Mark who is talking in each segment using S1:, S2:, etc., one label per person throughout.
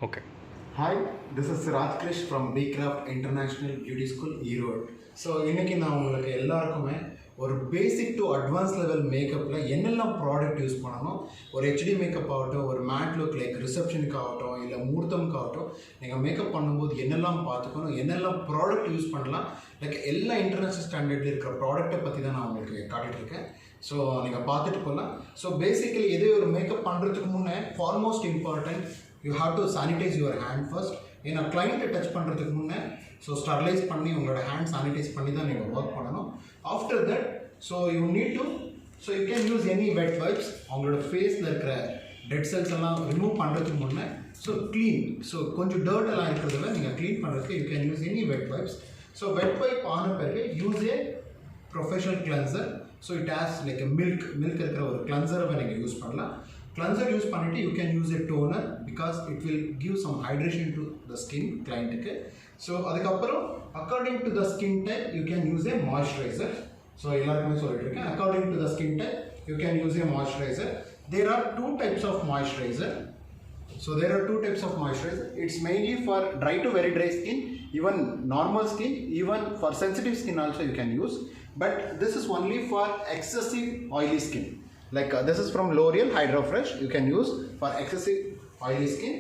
S1: Okay.
S2: Hi, this is Raj Krish from Bcraft International Beauty School, Erode. So, இன்னைக்கு நான் உங்களுக்கு எல்லாருக்குமே ஒரு பேசிக் டு அட்வான்ஸ் லெவல் மேக்கப்பில் என்னெல்லாம் ப்ராடக்ட் யூஸ் பண்ணணும், ஒரு ஹெச்டி மேக்கப் ஆகட்டும், ஒரு மேட் லுக் லைக் ரிசப்ஷனுக்கு ஆகட்டும், இல்லை முகூர்த்தமுக்கு ஆகட்டும், நீங்கள் மேக்கப் பண்ணும்போது என்னெல்லாம் பார்த்துக்கணும், என்னெல்லாம் ப்ராடக்ட் யூஸ் பண்ணலாம், லைக் எல்லா இன்டர்நேஷ்னல் ஸ்டாண்டர்டில் இருக்கிற ப்ராடக்ட்டை பற்றி தான் நான் உங்களுக்கு காட்டிகிட்ருக்கேன். ஸோ நீங்கள் பார்த்துட்டு போகலாம். ஸோ பேசிக்கலி எதே ஒரு மேக்கப் பண்ணுறதுக்கு முன்னே foremost important you have to sanitise your hand first. ஏன்னா கிளைண்ட்டை டச் பண்ணுறதுக்கு முன்னே ஸோ ஸ்டெர்லைஸ் பண்ணி உங்களோட ஹேண்ட் சானிடைஸ் பண்ணி தான் நீங்கள் ஒர்க் பண்ணணும். After that so you need to you can use any wet wipes. அவங்களோட ஃபேஸில் இருக்கிற டெட் செல்ஸ் எல்லாம் ரிமூவ் பண்ணுறதுக்கு முன்னே ஸோ க்ளீன், ஸோ கொஞ்சம் டர்ட் எல்லாம் இருக்கிறதுல நீங்கள் க்ளீன் பண்ணுறதுக்கு you can use any wet wipes. So wet wipe ஆன பிறகு use a professional cleanser. So it has like milk இருக்கிற ஒரு கிளென்சரை நீங்கள் யூஸ் பண்ணலாம். கிளென்சர் யூஸ் பண்ணிவிட்டு you can use a toner because it will give some hydration to the skin கிளைண்ட்டுக்கு. So அதுக்கப்புறம் according to the skin type you can use a moisturiser. So எல்லாருக்குமே சொல்லிட்டு இருக்கேன், according to the skin type you can use a moisturiser. There are two types of moisturizer. So there are two types of moisturizer. It's mainly for dry to very dry skin, even normal skin, even for sensitive skin also you can use. But this is only for excessive oily skin. Like this is from L'Oreal Hydro Fresh. You can use for excessive oily skin.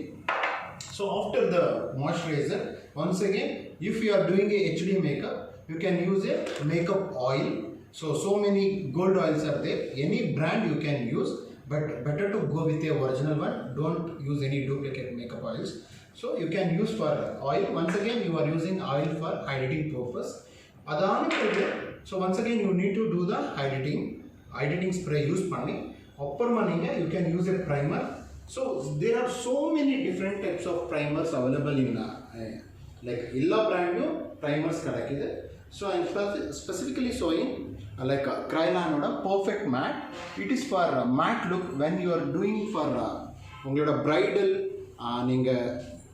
S2: So after the moisturizer, once again, if you are doing a HD makeup, you can use a makeup oil. So many gold oils are there. Any brand you can use. But better to go with a original one. Don't use any duplicate makeup oils. So you can use for oil. Once again you are using oil for hydrating purpose. So once again you need to do the hydrating spray use panni. You can use a primer. So there are so many different types of primers available in like illa brand new primers kadakide. So I am specifically showing like Krylanoda perfect matte. It is for matte look when you are doing for ungaloda bridal neenga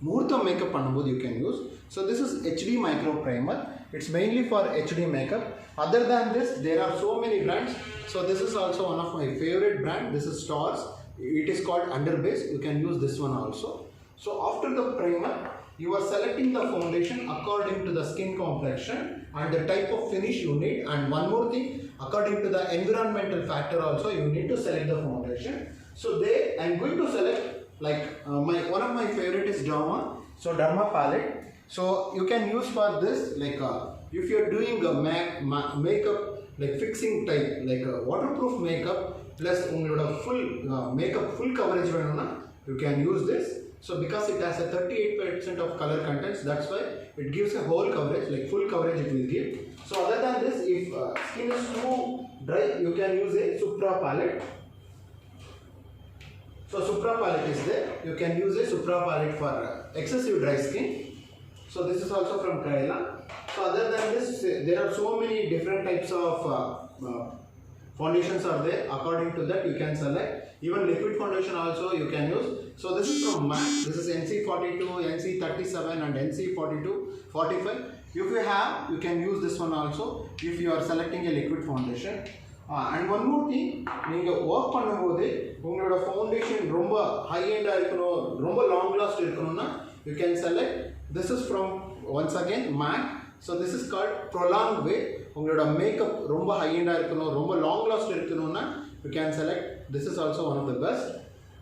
S2: muhurtham makeup பண்ணும்போது you can use. So this is HD micro primer. It's mainly for HD makeup. Other than this there are so many brands. So this is also one of my favorite brand. This is Stars. It is called Underbase. You can use this one also. So after the primer you are selecting the foundation according to the skin complexion and the type of finish you need. And one more thing, according to the environmental factor also you need to select the foundation. So there I am going to select like one of my favorite is Derma palette. So you can use for this like if you are doing a makeup like fixing type like waterproof makeup plus full makeup full coverage venuna, you can use this. So because it has a 38% of color contents, that's why it gives a whole coverage, like full coverage it will give. So other than this, if skin is too dry, you can use a Supra palette. So Supra palette is there. You can use a Supra palette for excessive dry skin. So this is also from Kryla. So other than this, there are so many different types of foundations are there. According to that, you can select. Even liquid foundation also you can use. So this is from MAC. This is NC42, NC37 and NC42, 45. If you have, you can use this one also if you are selecting a liquid foundation. And one more thing, நீங்க work பண்ணும்போது உங்களோட foundation ரொம்ப high end இருக்கணும், ரொம்ப long last இருக்கணும்னா you can select. This is from once again MAC. So this is called prolonged way. உங்களோட makeup ரொம்ப high end இருக்கணும், ரொம்ப long last இருக்கணும்னா you can select. This is also one of the best.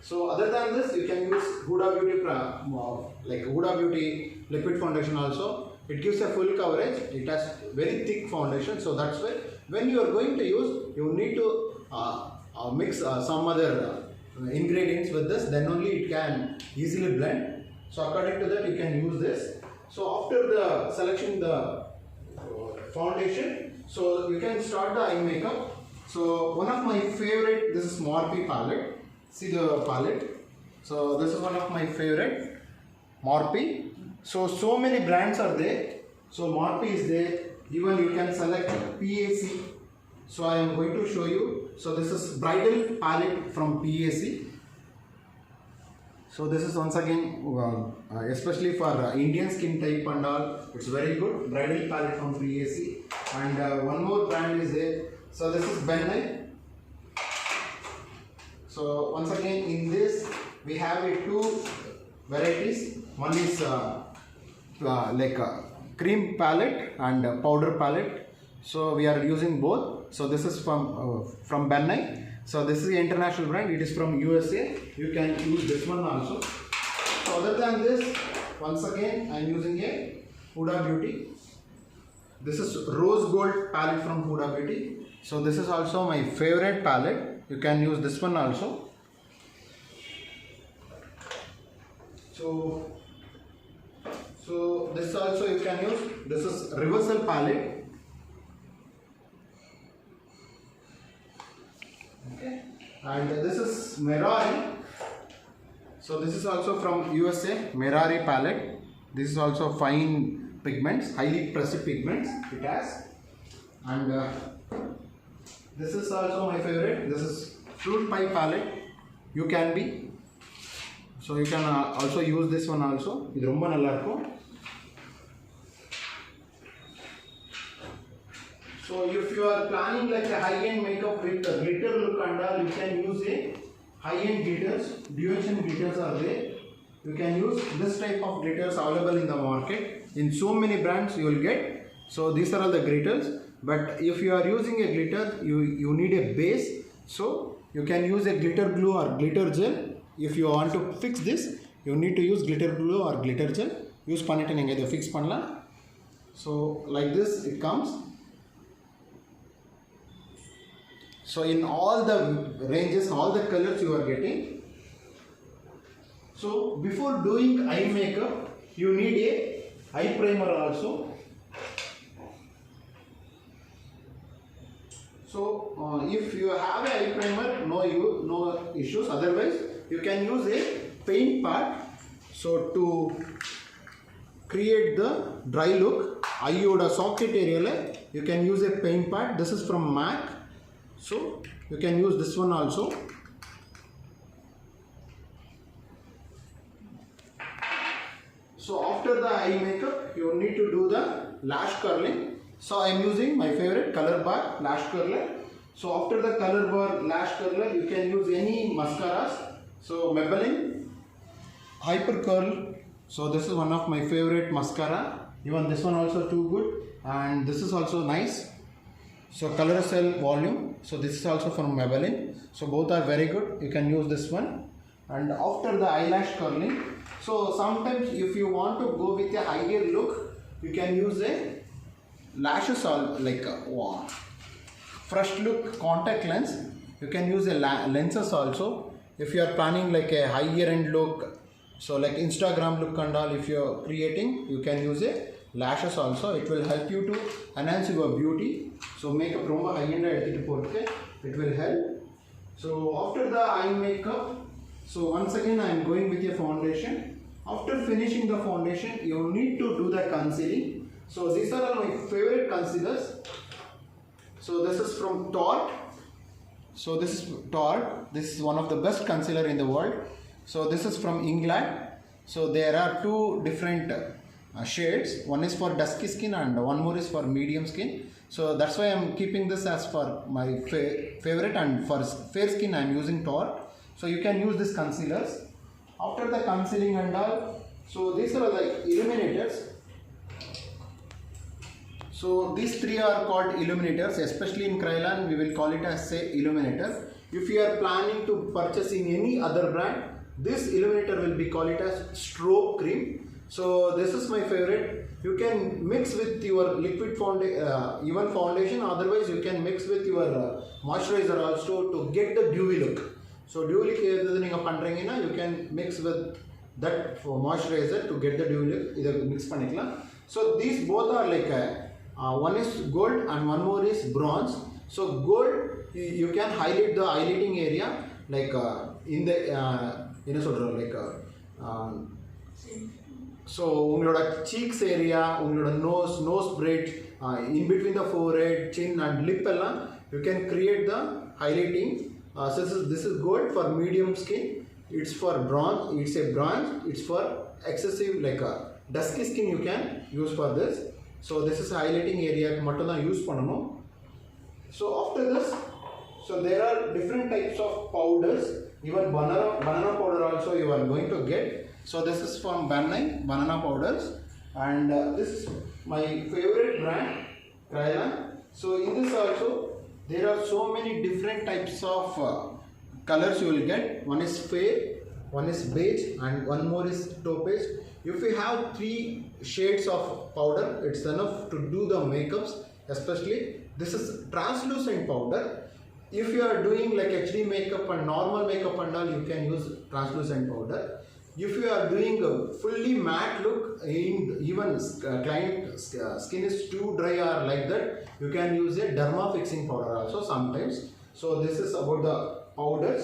S2: So other than this, you can use Huda Beauty like Huda Beauty liquid foundation also. It gives a full coverage. It has very thick foundation. So that's why when you are going to use, you need to mix some other ingredients with this. Then only it can easily blend. So according to that, you can use this. So after the selection the foundation, so you can start the eye makeup. So one of my favorite, this is Morphe palette. See the palette. So this is one of my favorite, Morphe. So many brands are there. So Morphe is there. Even you can select PAC. So I am going to show you. So this is Bridal palette from PAC. So this is once again especially for Indian skin type and all. It's very good. Bridal palette from PAC. And one more brand is there. So this is Bridal. So once again in this we have a two varieties. One is like a cream palette and powder palette. So we are using both. So this is from Bennai. So this is the international brand. It is from USA. You can use this one also. So other than this, once again I am using a Huda Beauty. This is rose gold palette from Huda Beauty. So this is also my favorite palette. You can use this one also. So this also you can use. This is reversal palette. Okay. And this is Merari. So this is also from USA, Merari palette. This is also fine pigments, highly pressed pigments it has. And this is also my favorite. This is fruit pie palette. You can be. So you can also use this one also. Idu romba nalla irukum. So if you are planning like a high-end makeup with a glitter look and all, you can use a high-end glitters. Duration glitters are there. You can use this type of glitters available in the market. In so many brands you will get. So these are all the glitters. But if you are using a glitter, you need a base. So you can use a glitter glue or glitter gel. If you want to fix this, you need to use glitter glue or glitter gel. Use pannite neenga idu fix pannalam. So like this it comes. So in all the ranges, all the colors you are getting. So before doing eye makeup, you need a eye primer also. So if you have a eye primer, no issues. Otherwise, you can use a paint part. So to create the dry look, eye socket area, you can use a paint part. This is from MAC. So you can use this one also. So after the eye makeup, you need to do the lash curling. So I am using my favorite color bar lash curler. So after the color bar lash curler, you can use any mascaras. So Maybelline Hyper Curl. So this is one of my favorite mascara. Even this one also too good, and this is also nice. So Color Cell Volume. So this is also from Maybelline. So both are very good. You can use this one. And after the eyelash curling, so sometimes if you want to go with a higher look, you can use a lashes or like a fresh look contact lens. You can use a lenses also. If you are planning like a higher end look, so like Instagram look and all, if you are creating, you can use a lashes also. It will help you to enhance your beauty. So makeup romba high end it will help. So after the eye makeup, so once again I am going with a foundation. After finishing the foundation, you need to do the concealing. So these are all my favorite concealers. So this is from Tarte. So this is Tarte. This is one of the best concealer in the world. So this is from England. So there are two different shades. One is for dusky skin and one more is for medium skin. So that's why I am keeping this as for my favorite, and for fair skin I am using Tarte. So you can use this concealers. After the concealing and all, so these are like illuminators. So these three are called illuminators, especially in Kryolan we will call it as say illuminator. If you are planning to purchase in any other brand, this illuminator will be called it as strobe cream. So this is my favorite. You can mix with your liquid even foundation, otherwise you can mix with your moisturizer also to get the dewy look. So dewy look you can mix with that for moisturizer to get the dewy look. Either mix panikla. So these both are like one is gold and one more is bronze. So gold, you can highlight the highlighting area like in the so ungalோட cheeks area, ungalோட nose bridge, in between the forehead, chin and lip you can create the highlighting. So this is gold for medium skin. It's for bronze. It's a bronze. It's for excessive like dusky skin. You can use for this. So this is highlighting area. Use panano. So after this, so there are different types of powders. Even banana powder also you are going to get. So this is from banana powders, and this is my favorite brand, Bridal. So in this also there are so many different types of colors you will get. One is fair, one is beige, and one more is topaz. If you have 3 shades of powder, it's enough to do the makeups. Especially this is translucent powder. If you are doing like HD makeup and normal makeup and all, you can use translucent powder. If you are doing a fully matte look, even client skin is too dry or like that, you can use a derma fixing powder also sometimes. So this is about the powders.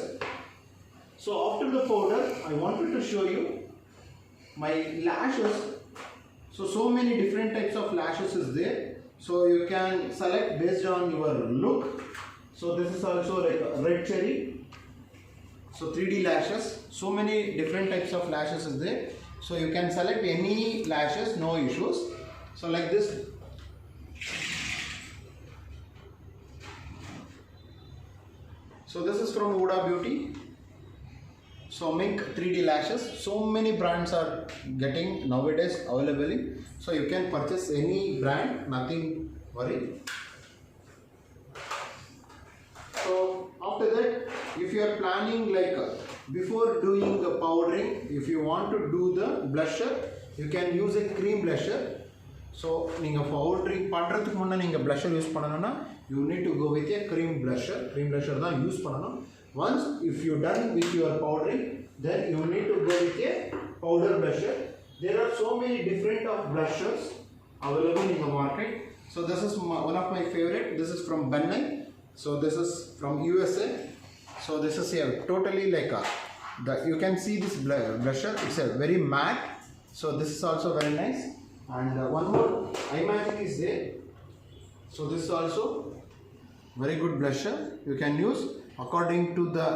S2: So after the powder, I wanted to show you my lashes. So many different types of lashes is there. So you can select based on your look. So this is also like a red cherry. So 3D lashes. So many different types of lashes is there. So you can select any lashes, no issues. So like this. So this is from Huda Beauty. So Mink 3D lashes. So many brands are getting nowadays available. So you can purchase any brand, nothing worry. So after that, if you are planning like before doing the powdering, if you want to do the blusher, you can use a cream blusher. So ninga powdering பண்றதுக்கு முன்ன நீங்க blusher use பண்ணனும்னா you need to go with a cream blusher. Cream blusher தான் use பண்ணனும். Once if you done with your powdering, then you need to go with a powder blusher. There are so many different of blushers available in the market. So this is one of my favorite. This is from Bcraft. So this is from USA. So this is a totally like you can see this blusher. It's a very matte. So this is also very nice. And one more eye magic is there. So this is also very good blusher. You can use according to the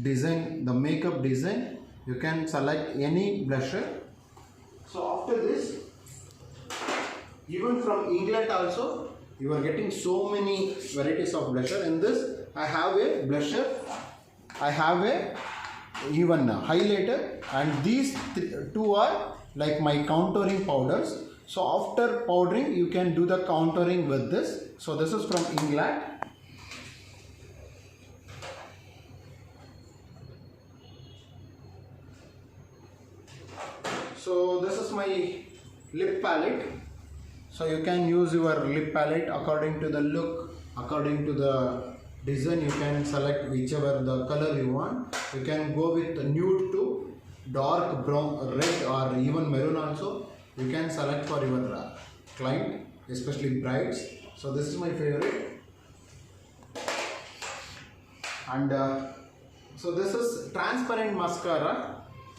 S2: design, the makeup design. You can select any blusher. So after this, even from England also, you are getting so many varieties of blusher. In this, I have a blusher, I have a even highlighter, and these 2 are like my contouring powders. So after powdering, you can do the contouring with this. So this is from England. So this is my lip palette. So you can use your lip palette according to the look, according to the design. You can select whichever the color you want. You can go with nude to dark brown, red, or even maroon also. You can select for your client, especially brides. So this is my favorite. And so this is transparent mascara.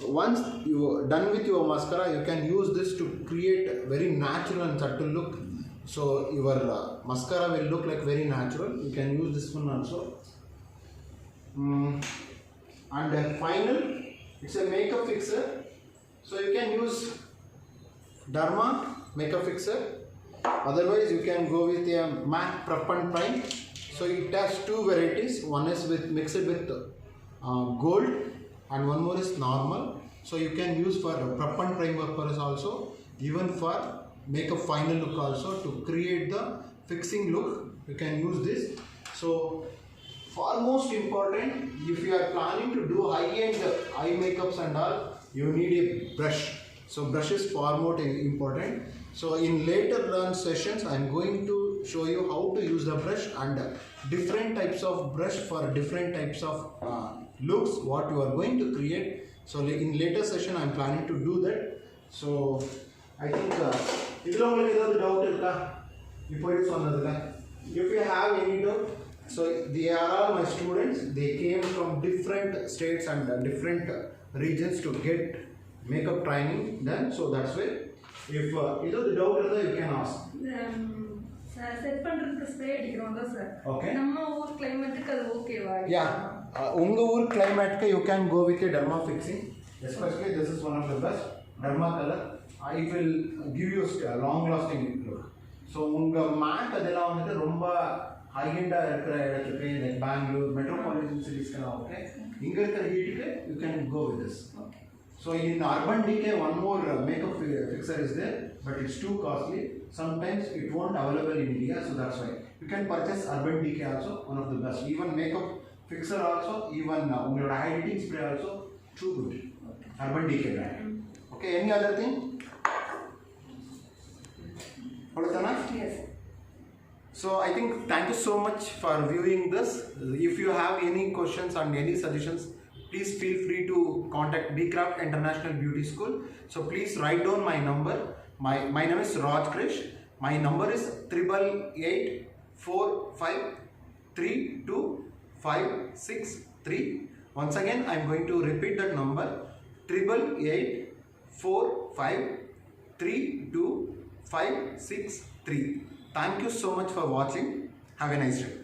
S2: Once you are done with your mascara, you can use this to create very natural and subtle look. So your mascara will look like very natural. You can use this one also. And final, it's a makeup fixer. So you can use Derma makeup fixer. Otherwise, you can go with a matte prep and prime. So it has 2 varieties. One is mixed with gold, and one more is normal. So you can use for prep and prime purpose also, even for make a final look also, to create the fixing look. You can use this. So far most important, if you are planning to do high-end eye makeups and all, you need a brush. So brush is far more important. So in later run sessions, I am going to show you how to use the brush and different types of brush for different types of looks what you are going to create. So in later session, I am planning to do that. So I think if you have any doubt, so they are all my students. They came from different states and different regions to get makeup training done. So that's why if the doubt is there, you can ask.
S1: Set பண்றதுக்கு spray அடிக்கிறோம் தான் sir.
S2: Okay.
S1: நம்ம ஊர் கிளைமேட்டுக்கு அது ஓகேவா?
S2: Yeah. உங்க ஊர் கிளைமேட்க்கு you can go with a derma fixing. Especially this is one of the best derma color. I will give you a long lasting look. So உங்க மேட் அதெல்லாம் வந்து ரொம்ப ஹை எண்டா இருக்கிற இடத்துக்கு லைக் பெங்களூர் மெட்ரோபாலிட்டன் சிட்டிஸ்க்குலாம் ஓகே. இங்க இருக்கிற ஹீட்டுக்கு you can go with this.
S1: Okay.
S2: So in Urban Decay, one more makeup fixer is there, but it's too costly. Sometimes it won't available in India, so that's why you can purchase Urban Decay also, one of the best. Even makeup fixer also, even hydrating spray also, too good. Urban Decay brand. Okay, any other thing?
S1: Yes.
S2: So I think thank you so much for viewing this. If you have any questions and any suggestions, please feel free to contact Bcraft International Beauty School. So please write down my number. My name is Raj Krish. My number is 8845325563. Once again, I am going to repeat that number: 8845325563. Thank you so much for watching. Have a nice day.